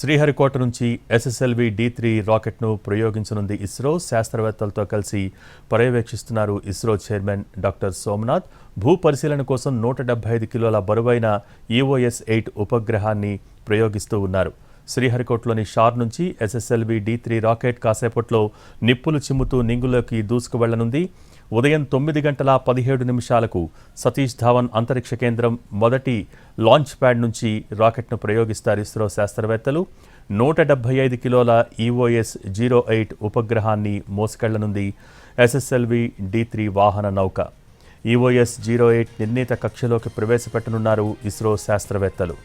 శ్రీహరికోట నుంచి SSLV D3 రాకెట్ను ప్రయోగించనుంది ISRO. శాస్త్రవేత్తలతో కలిసి పర్యవేక్షిస్తున్నారు ISRO chairman doctor Somnath. భూ పరిశీలన కోసం 175 కిలోల బరువైన EOS-8 ఉపగ్రహాన్ని ప్రయోగిస్తూ ఉన్నారు. శ్రీహరికోటలోని షార్ నుంచి ఎస్ఎస్ఎల్వి D3 రాకెట్ కాసేపట్లో నిప్పులు చిమ్ముతూ నింగులోకి దూసుకు వెళ్లనుంది. ఉదయం 9:17 సతీష్ ధావన్ అంతరిక్ష కేంద్రం మొదటి లాంచ్ ప్యాడ్ నుంచి రాకెట్ను ప్రయోగిస్తారు ఇస్రో శాస్త్రవేత్తలు. 175 కిలోల EOS-08 ఉపగ్రహాన్ని మోసుకెళ్లనుంది ఎస్ఎస్ఎల్వి D3 వాహన నౌక. EOS-08 నిర్ణీత కక్షలోకి ప్రవేశపెట్టనున్నారు ఇస్రో శాస్త్రవేత్తలు.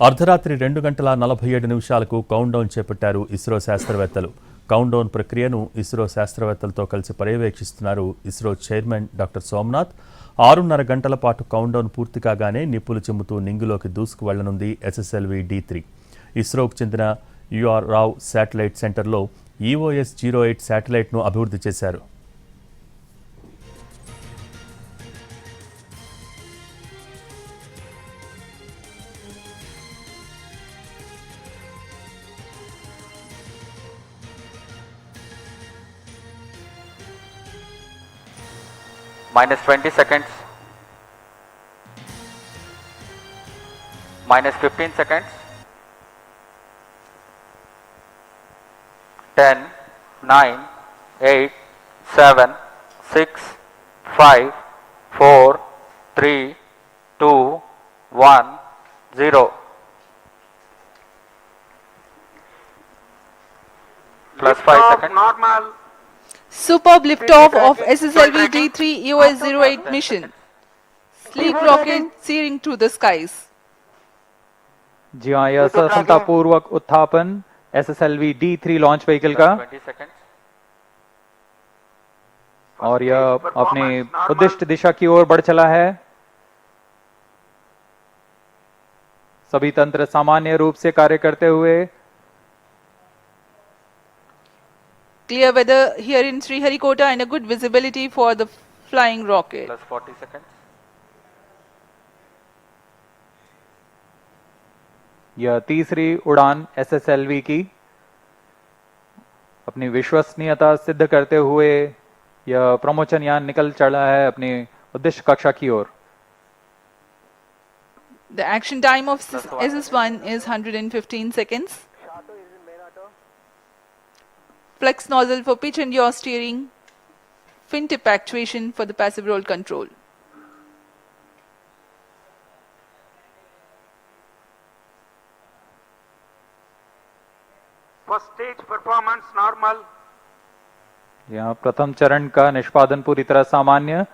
అర్ధరాత్రి 2:47 కౌంట్డౌన్ చేపట్టారు ఇస్రో శాస్త్రవేత్తలు. కౌంట్డౌన్ ప్రక్రియను ఇస్రో శాస్త్రవేత్తలతో కలిసి పర్యవేక్షిస్తున్నారు ఇస్రో చైర్మన్ డాక్టర్ సోమనాథ్. 6:30 గంటల పాటు కౌంట్డౌన్ పూర్తి కాగానే నిప్పులు చిమ్ముతూ నింగిలోకి దూసుకు వెళ్లనుంది ఎస్ఎస్ఎల్వి D3. ఇస్రోకు చెందిన UR రావ్ శాటిలైట్ సెంటర్లో EOS-08 శాటిలైట్ను అభివృద్ధి చేశారు. minus 20 seconds, minus 15 seconds, 10, 9, 8, 7, 6, 5, 4, 3, 2, 1, 0. Plus 5 seconds. Normal. Superb liftoff of SSLV D3 EOS-08 mission. Sleek rocket searing through the skies. जी हाँ, यह सफलतापूर्वक उत्थापन SSLV D3 लॉन्च व्हीकल का 20 seconds. और यह अपने उद्दिष्ट दिशा की ओर बढ़ चला है. सभी तंत्र सामान्य रूप से कार्य करते हुए. Clear weather here in Sriharikota and a good visibility for the flying rocket. Plus 40 seconds. यह तीसरी उड़ान SSLV की अपनी विश्वसनीयता सिद्ध करते हुए यह प्रमोचन यान निकल चला है अपनी उद्देश्य कक्षा की ओर. The action time of SS1 is 115 seconds. Flex nozzle for pitch and yaw steering. Fin tip actuation for the passive roll control. First stage performance normal. यहाँ प्रथम चरण का निष्पादन पूरी तरह सामान्य.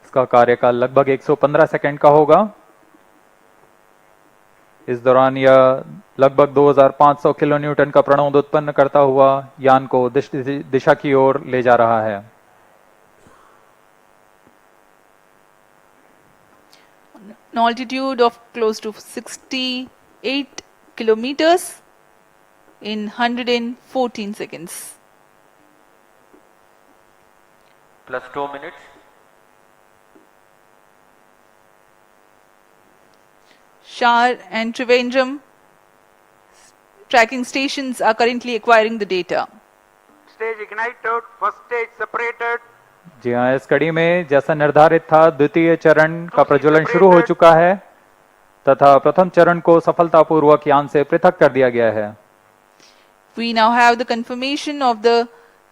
इसका कार्यकाल लगभग 115 सेकंड का होगा. इस दौरान यह लगभग 2500 किलोन्यूटन का प्रणोद उत्पन्न करता हुआ यान को दिशा की ओर ले जा रहा है. An altitude of close to 68 kilometers in 114 seconds. Plus 2 minutes. Shar and Trivandrum tracking stations are currently acquiring the data. Stage ignited. First stage separated. जी हाँ, इस कड़ी में जैसा निर्धारित था द्वितीय चरण का प्रज्वलन शुरू हो चुका है तथा प्रथम चरण को सफलतापूर्वक यान से पृथक कर दिया गया है. We now have the confirmation of the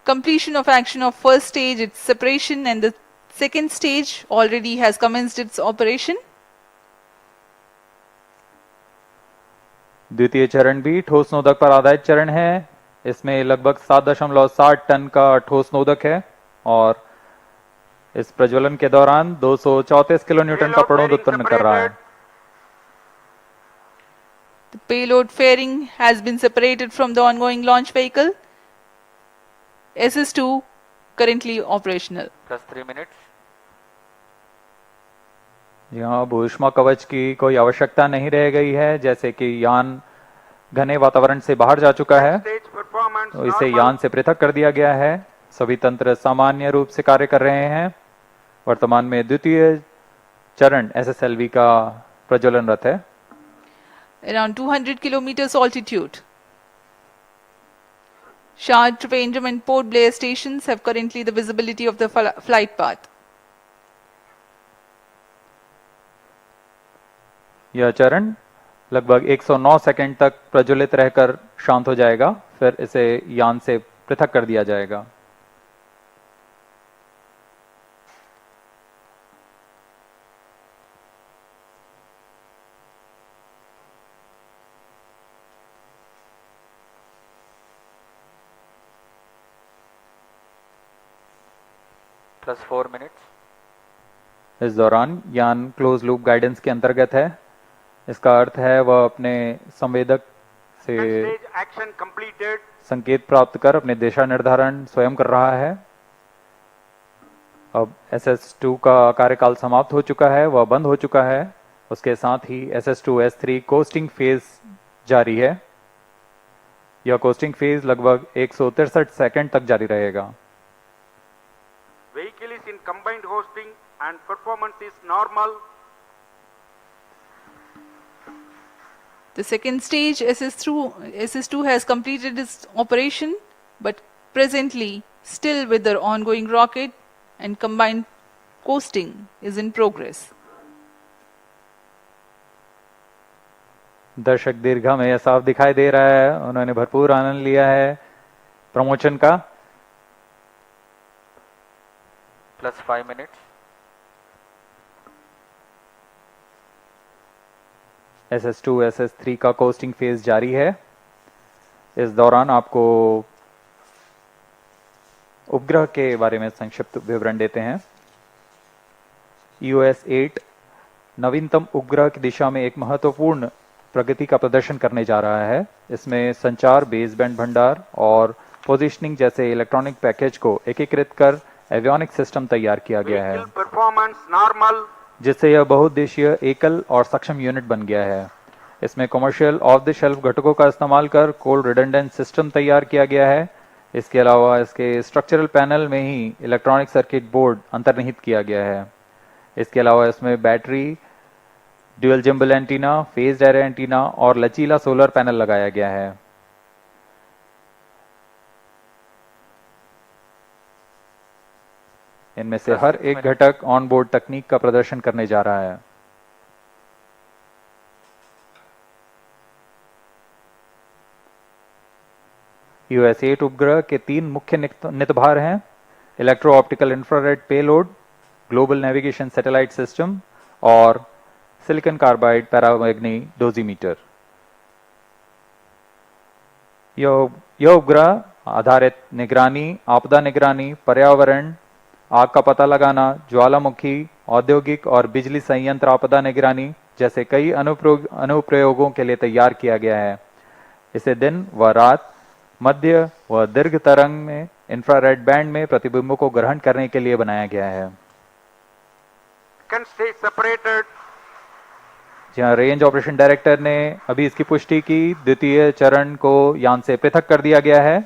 completion of action of first stage, its separation, and the second stage already has commenced its operation. द्वितीय चरण भी ठोस नोदक पर आधारित चरण है. इसमें लगभग 7.7 टन का ठोस नोदक है और इस प्रज्वलन के दौरान 234 किलोन्यूटन का प्रणोद उत्पन्न कर रहा है. The payload fairing has been separated from the ongoing launch vehicle. SS2 currently operational. Plus 3 minutes. जी हाँ, भूष्मा कवच की कोई आवश्यकता नहीं रह गई है, जैसे कि यान घने वातावरण से बाहर जा चुका है, Stage performance तो इसे normal. यान से पृथक कर दिया गया है। सभी तंत्र सामान्य रूप से कार्य कर रहे हैं। वर्तमान में द्वितीय चरण SSLV का प्रज्वलनरत है। Around 200 kilometers altitude. Shah, Trivandrum and Port Blair stations have currently the visibility of the flight path. यह चरण लगभग 109 सेकंड तक प्रज्वलित रहकर शांत हो जाएगा, फिर इसे यान से पृथक कर दिया जाएगा। plus 4 minutes, इस दौरान यान क्लोज लूप गाइडेंस के अंतर्गत है। इसका अर्थ है वह अपने संवेदक से Second stage action completed. संकेत प्राप्त कर अपने दिशा निर्धारण स्वयं कर रहा है। अब SS2 का कार्यकाल समाप्त हो चुका है, वह बंद हो चुका है। उसके साथ ही SS2 S3 कोस्टिंग फेज जारी है। यह कोस्टिंग फेज लगभग 163 सेकंड तक जारी रहेगा। Vehicle is in combined hosting and performance is normal. The second stage SS2 has completed its operation, but presently still with the ongoing rocket and combined coasting is in progress. दर्शक दीर्घा में यह साफ दिखाई दे रहा है, उन्होंने भरपूर आनंद लिया है प्रमोशन का। plus 5 minutes, SS2 SS3 का कोस्टिंग फेज जारी है। इस दौरान आपको उपग्रह के बारे में संक्षिप्त विवरण देते हैं। EOS-8 नवीनतम उपग्रह की दिशा में एक महत्वपूर्ण प्रगति का प्रदर्शन करने जा रहा है। इसमें संचार, बेसबैंड भंडार और पोजीशनिंग जैसे इलेक्ट्रॉनिक पैकेज को एकीकृत कर एवियोनिक सिस्टम तैयार किया गया है, Vehicle performance normal. जिससे यह बहुउद्देशीय एकल और सक्षम यूनिट बन गया है। इसमें कमर्शियल ऑफ द शेल्फ घटकों का इस्तेमाल कर कोल्ड रिडंडेंट सिस्टम तैयार किया गया है। इसके अलावा इसके स्ट्रक्चरल पैनल में ही इलेक्ट्रॉनिक सर्किट बोर्ड अंतर्निहित किया गया है। इसके अलावा इसमें battery, dual gimbal antenna, phased array antenna और लचीला सोलर पैनल लगाया गया है। इनमें से हर एक घटक ऑन बोर्ड तकनीक का प्रदर्शन करने जा रहा है। EOS-8 उपग्रह के 3 मुख्य नितभार हैं: electro optical infrared payload, global navigation satellite system और सिलिकॉन कार्बाइड पैरामैग्नी डोजीमीटर। यह उपग्रह आधारित निगरानी, आपदा निगरानी, पर्यावरण, आग का पता लगाना, ज्वालामुखी, औद्योगिक और बिजली संयंत्र आपदा निगरानी जैसे कई अनुप्रयोगों के लिए तैयार किया गया है। इसे दिन व रात, मध्य व दीर्घ तरंग में इंफ्रारेड बैंड में प्रतिबिंबों को ग्रहण करने के लिए बनाया गया है। Second stage separated. जहां रेंज ऑपरेशन डायरेक्टर ने अभी इसकी पुष्टि की, द्वितीय चरण को यान से पृथक कर दिया गया है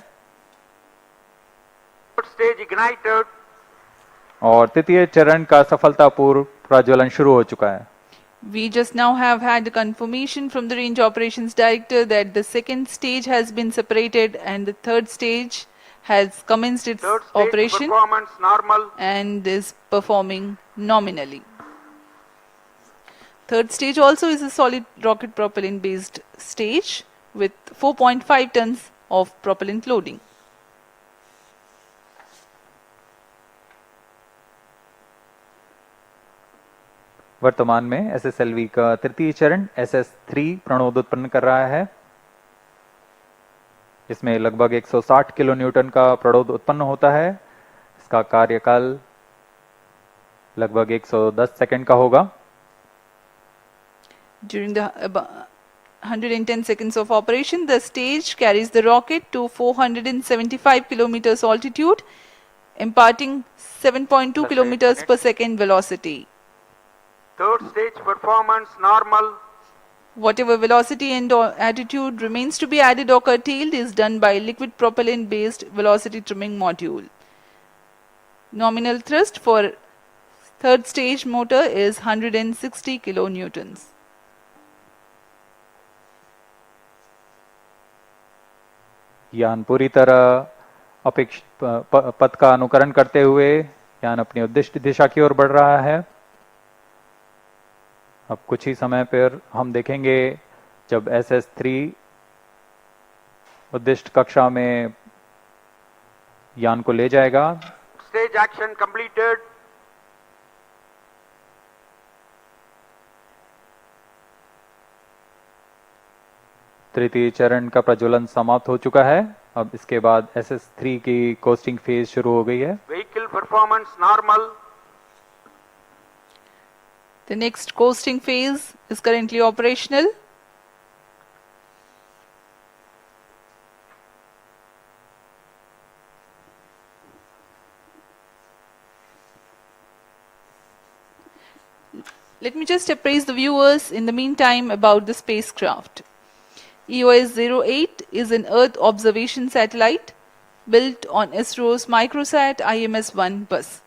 Third stage ignited. और तृतीय चरण का सफलतापूर्व प्रज्वलन शुरू हो चुका है। We just now have had the confirmation from the Range Operations Director that the second stage has been separated and the third stage has commenced its Third stage operation performance normal. and is performing nominally. Third stage also is a solid rocket propellant based stage with 4.5 tons of propellant loading. वर्तमान में SSLV का तृतीय चरण SS3 प्रणोद उत्पन्न कर रहा है। इसमें लगभग 160 किलो न्यूटन का प्रणोद उत्पन्न होता है। इसका कार्यकाल लगभग 110 सेकंड का होगा। During the 110 seconds of operation, the stage carries the rocket to 475 kilometers altitude, imparting 7.2 Plus kilometers 8 per second velocity. Third stage performance normal. Whatever velocity and or attitude remains to be added or curtailed is done by liquid propellant based velocity trimming module. Nominal thrust for third stage motor is 160 kilonewtons. यान पूरी तरह अपेक्षित पथ का अनुकरण करते हुए यान अपनी उद्दिष्ट दिशा की ओर बढ़ रहा है। अब कुछ ही समय पर हम देखेंगे जब SS3 उद्दिष्ट कक्षा में यान को ले जाएगा। Stage action completed. तृतीय चरण का प्रज्वलन समाप्त हो चुका है। अब इसके बाद SS3 की कोस्टिंग फेज शुरू हो गई है। Vehicle performance normal. The next coasting phase is currently operational. Let me just appraise the viewers in the meantime about the spacecraft. EOS-08 is an Earth observation satellite built on ISRO's Microsat IMS-1 bus.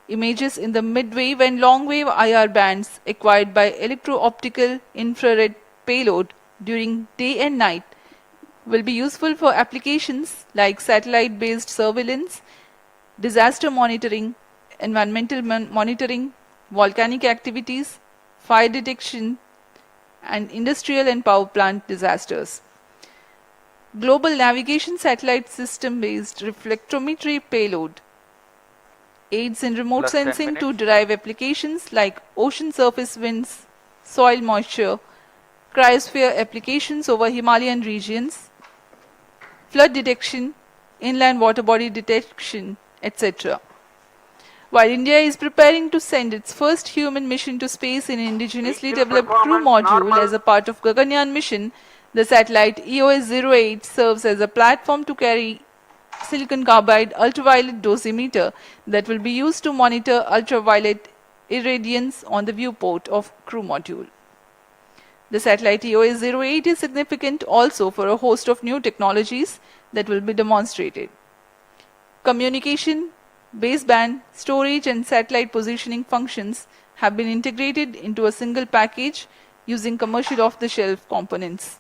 Images in the mid-wave and long-wave IR bands acquired by electro-optical infrared payload during day and night will be useful for applications like satellite-based surveillance, disaster monitoring, environmental monitoring, volcanic activities, fire detection, and industrial and power plant disasters. Global navigation satellite system-based reflectometry payload aids in remote Plus 10 sensing to minutes. derive applications like ocean surface winds, soil moisture, cryosphere applications over Himalayan regions, flood detection, inland water body detection, etc. While India is preparing to send its first human mission to space in an indigenously Vehicle developed crew performance module normal. as a part of Gaganyaan mission, the satellite EOS-08 serves as a platform to carry silicon carbide ultraviolet dosimeter that will be used to monitor ultraviolet irradiance on the viewport of crew module. The satellite EOS-08 is significant also for a host of new technologies that will be demonstrated. Communication, baseband, storage and satellite positioning functions have been integrated into a single package using commercial off-the-shelf components.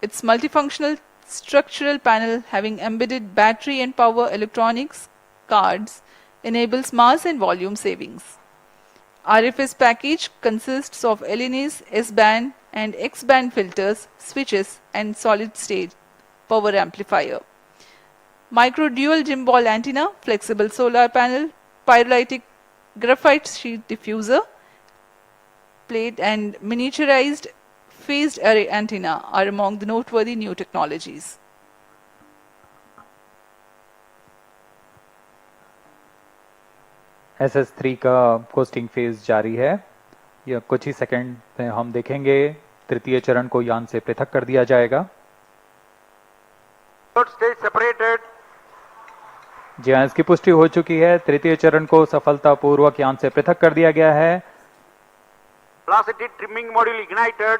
Its multifunctional structural panel having embedded battery and power electronics cards enables mass and volume savings. RFS package consists of LNAs, S-band and X-band filters, switches and solid-state power amplifier. Micro dual gimbal antenna, flexible solar panel, pyrolytic graphite sheet diffuser, plate and miniaturized phased array antenna are among the noteworthy new technologies. SS3 का costing phase जारी है। यह कुछ ही second में हम देखेंगे तृतीय चरण को यान से पृथक कर दिया जाएगा। Third stage separated. जी हाँ, इसकी पुष्टि हो चुकी है। तृतीय चरण को सफलतापूर्वक यान से पृथक कर दिया गया है। Velocity trimming module ignited.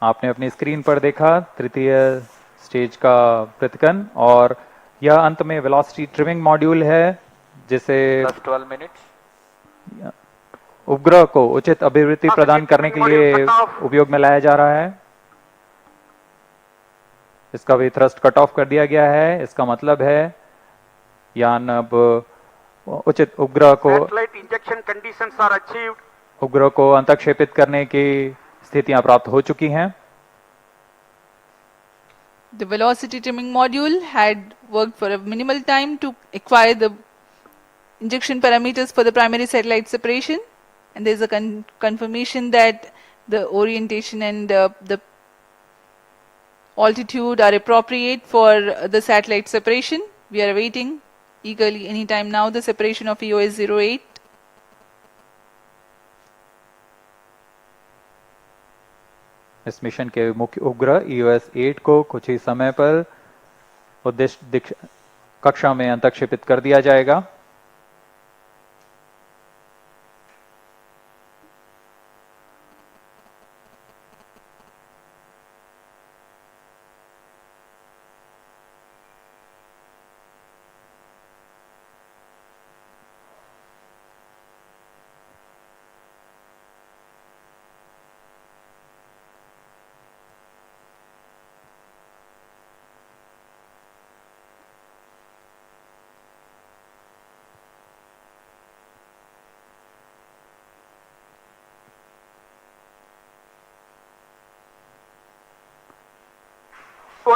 आपने अपनी स्क्रीन पर देखा तृतीय स्टेज का पृथकन और यह अंत में वेलोसिटी ट्रिमिंग मॉड्यूल है जिसे Plus 12 minutes. उपग्रह को उचित अभिवृद्धि प्रदान करने के लिए उपयोग में लाया जा रहा है। इसका भी थ्रस्ट कट ऑफ कर दिया गया है। इसका मतलब है यान अब उचित उपग्रह को Satellite injection conditions are achieved. उपग्रह को अंतक्षेपित करने की स्थितियां प्राप्त हो चुकी हैं। The velocity trimming module had worked for a minimal time to acquire the injection parameters for the primary satellite separation, and there is a confirmation that the orientation and the altitude are appropriate for the satellite separation. We are awaiting eagerly anytime now the separation of EOS-08. इस mission के मुख्य उपग्रह EOS-8 को कुछ ही समय पर उद्दिष्ट कक्षा में अंतक्षेपित कर दिया जाएगा।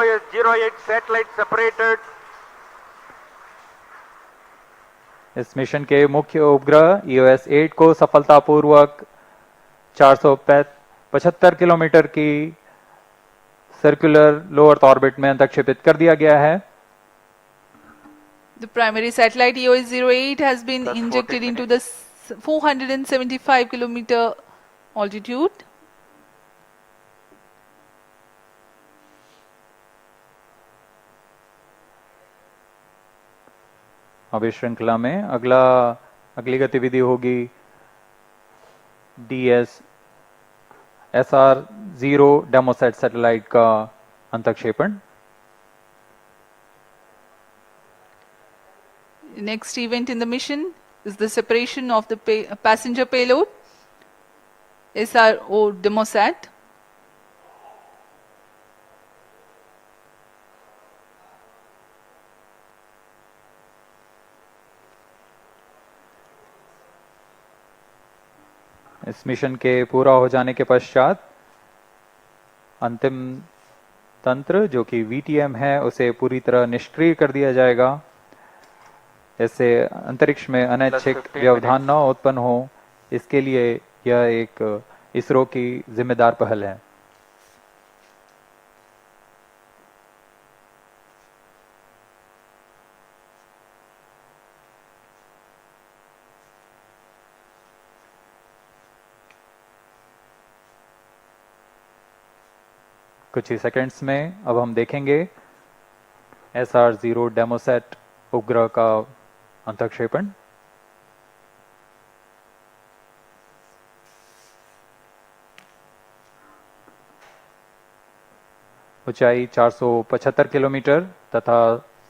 EOS-08 satellite separated. इस मिशन के मुख्य उपग्रह EOS-8 को सफलतापूर्वक 475 किलोमीटर की सर्कुलर लो अर्थ ऑर्बिट में अंतक्षेपित कर दिया गया है। The primary satellite EOS-08 has been Plus 14 injected into the 475 kilometer altitude. अब इस श्रृंखला में अगली गतिविधि होगी SR-0 डेमोसैट सैटेलाइट का अंतक्षेपण। Next event in the mission is the separation of the passenger payload, SRO Demosat. इस मिशन के पूरा हो जाने के पश्चात अंतिम तंत्र जो कि VTM है उसे पूरी तरह निष्क्रिय कर दिया जाएगा। ऐसे अंतरिक्ष में अनैच्छिक 15 व्यवधान न उत्पन्न हो, इसके लिए यह एक इसरो की जिम्मेदार पहल है। कुछ ही सेकंड्स में अब हम देखेंगे SR-0 डेमोसैट उपग्रह का अंतक्षेपण। ऊंचाई 475 किलोमीटर तथा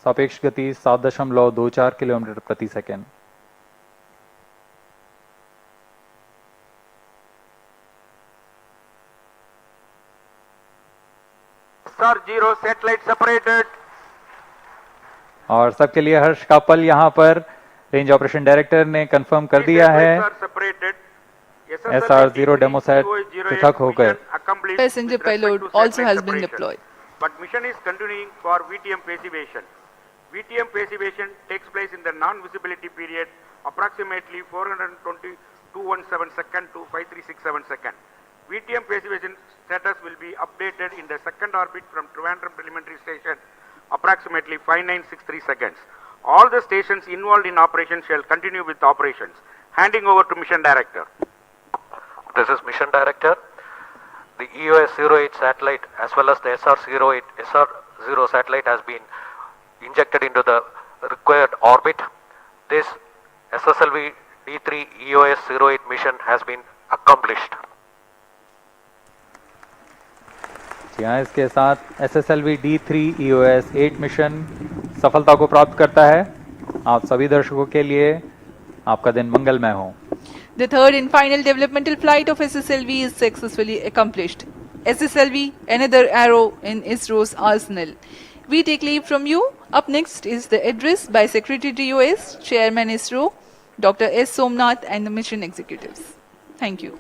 सापेक्ष गति 7.24 किलोमीटर प्रति सेकंड। SR-0 satellite separated. और सबके लिए हर्ष का पल यहाँ पर रेंज ऑपरेशन डायरेक्टर ने कंफर्म कर दिया है। SR-0 डेमोसैट पृथक होकर Passenger payload also has been deployed. But mission is continuing for VTM passivation. VTM passivation takes place in the non-visibility period approximately 420.217 second to 5367 second. VTM passivation status will be updated in the second orbit from Trivandrum Preliminary Station approximately 5963 seconds. All the stations involved in operation shall continue with operations. Handing over to Mission Director. This is Mission Director. The EOS-08 satellite as well as the SR-0 satellite has been injected into the required orbit. This SSLV D3 EOS-08 mission has been accomplished. यहाँ इसके साथ SSLV D3 EOS-8 mission सफलता को प्राप्त करता है। आप सभी दर्शकों के लिए आपका दिन मंगलमय हो। The third and final developmental flight of SSLV is successfully accomplished. SSLV, another arrow in ISRO's arsenal. We take leave from you. Up next is the address by Secretary DOS, Chairman ISRO, Dr. S. Somnath and the mission executives. Thank you.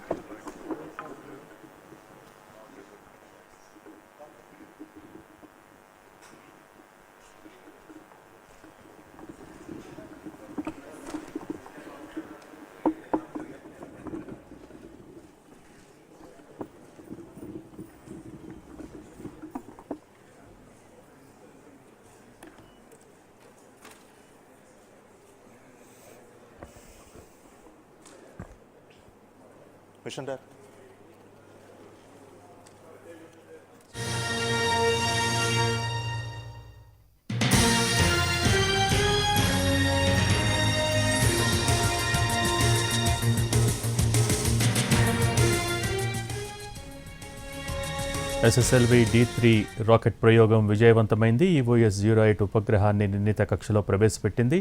Mission Director. SSLV D3 rocket ప్రయోగం విజయవంతమైంది. EOS-08 ఉపగ్రహాన్ని నిర్ణీత కక్షలో ప్రవేశపెట్టింది.